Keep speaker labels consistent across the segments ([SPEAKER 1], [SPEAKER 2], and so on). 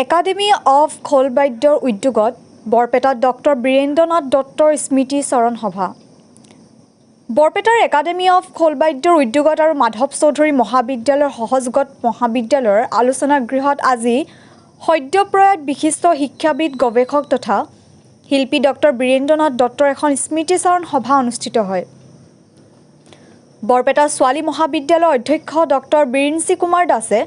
[SPEAKER 1] Academy of খোলবাদ্যৰ উদ্যোগত বৰপেটাত doctor Birendranath দত্তৰ স্মৃতি চৰণ সভা। বৰপেটাৰ একাডেমি অফ খোলবাদ্যৰ উদ্যোগত আৰু মাধৱ চৌধুৰী মহাবিদ্যালয়ৰ সহযোগত মহাবিদ্যালয়ৰ আলোচনা গৃহত আজি সদ্যপ্ৰয়াত বিশিষ্ট শিক্ষাবিদ গৱেষক তথা শিল্পী ডক্টৰ বীৰেন্দ্ৰনাথ দত্তৰ এখন স্মৃতিচাৰণ সভা অনুষ্ঠিত হয়। বৰপেটা ছোৱালী মহাবিদ্যালয়ৰ অধ্যক্ষ ডক্টৰ বীৰেঞ্চি কুমাৰ দাসে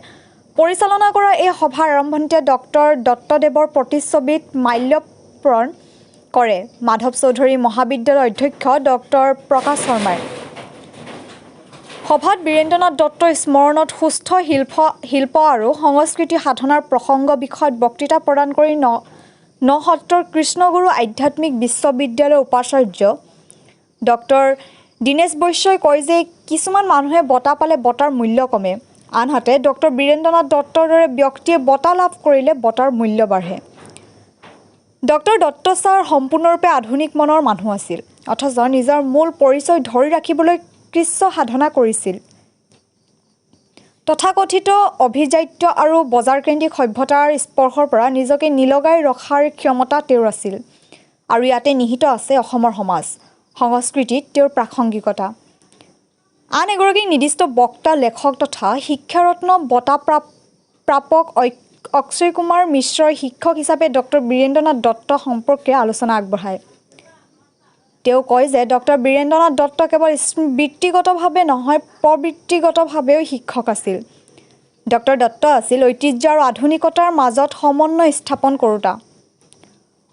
[SPEAKER 1] পৰিচালনা কৰা এই সভাৰ আৰম্ভণিতে ডক্টৰ দত্তদেৱৰ প্ৰতিচ্ছবিত মাল্যৰ্পণ কৰে মাধৱ চৌধুৰী মহাবিদ্যালয়ৰ অধ্যক্ষ ডক্টৰ প্ৰকাশ শৰ্মাই। সভাত বীৰেন্দ্ৰনাথ দত্তৰ স্মৰণত সুস্থ শিল্প আৰু সংস্কৃতি সাধনাৰ প্ৰসংগ বিষয়ত বক্তৃতা প্ৰদান কৰি নসত্ৰৰ কৃষ্ণগুৰু আধ্যাত্মিক বিশ্ববিদ্যালয়ৰ উপাচাৰ্য ডক্টৰ দীনেশ বৈশ্যই কয় যে কিছুমান মানুহে বঁটা পালে বঁটাৰ মূল্য কমে, আনহাতে ডক্টৰ বীৰেন্দ্ৰনাথ দত্তৰ দৰে ব্যক্তিয়ে বঁটা লাভ কৰিলে বঁটাৰ মূল্য বাঢ়ে। ডক্টৰ দত্ত ছাৰ সম্পূৰ্ণৰূপে আধুনিক মনৰ মানুহ আছিল, অথচ নিজৰ মূল পৰিচয় ধৰি ৰাখিবলৈ কৃচ্ছ সাধনা কৰিছিল। তথাকথিত অভিজাত্য আৰু বজাৰকেন্দ্ৰিক সভ্যতাৰ স্পৰ্শৰ পৰা নিজকে নিলগাই ৰখাৰ ক্ষমতা তেওঁৰ আছিল, আৰু ইয়াতে নিহিত আছে অসমৰ সমাজ সংস্কৃতিত তেওঁৰ প্ৰাসংগিকতা। আন এগৰাকী নিৰ্দিষ্ট বক্তা, লেখক তথা শিক্ষাৰত্ন বঁটা প্ৰাপক অক্ষয় কুমাৰ মিশ্ৰই শিক্ষক হিচাপে ডক্টৰ বীৰেন্দ্ৰনাথ দত্ত সম্পৰ্কে আলোচনা আগবঢ়ায়। তেওঁ কয় যে ডক্টৰ বীৰেন্দ্ৰনাথ দত্ত কেৱল বৃত্তিগতভাৱে নহয়, প্ৰবৃত্তিগতভাৱেও শিক্ষক আছিল। ডক্টৰ দত্ত আছিল ঐতিহ্য আৰু আধুনিকতাৰ মাজত সমন্বয় স্থাপন কৰোঁতা।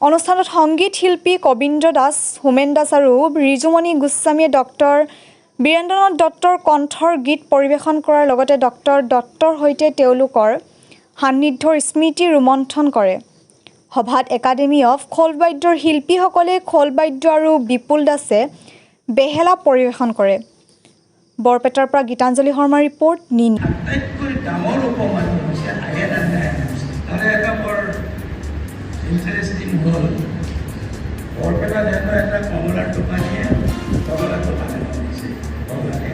[SPEAKER 1] অনুষ্ঠানত সংগীত শিল্পী কবীন্দ্ৰ দাস, হোমেন দাস আৰু ৰিজুমণি গোস্বামীয়ে ডক্টৰ বীৰেন্দ্ৰনাথ দত্তৰ কণ্ঠৰ গীত পৰিৱেশন কৰাৰ লগতে ডক্টৰ দত্তৰ সৈতে তেওঁলোকৰ সান্নিধ্যৰ স্মৃতি ৰোমন্থন কৰে। সভাত একাডেমি অফ খোলবাদ্যৰ শিল্পীসকলে খোলবাদ্য আৰু বিপুল দাসে বেহেলা পৰিৱেশন কৰে। বৰপেটাৰ পৰা গীতাঞ্জলি শৰ্মাৰ ৰিপৰ্ট।
[SPEAKER 2] বৰপেটা যেন এটা কমলাৰ দোকানীয়ে কমলাৰ দোকানে বনাইছে।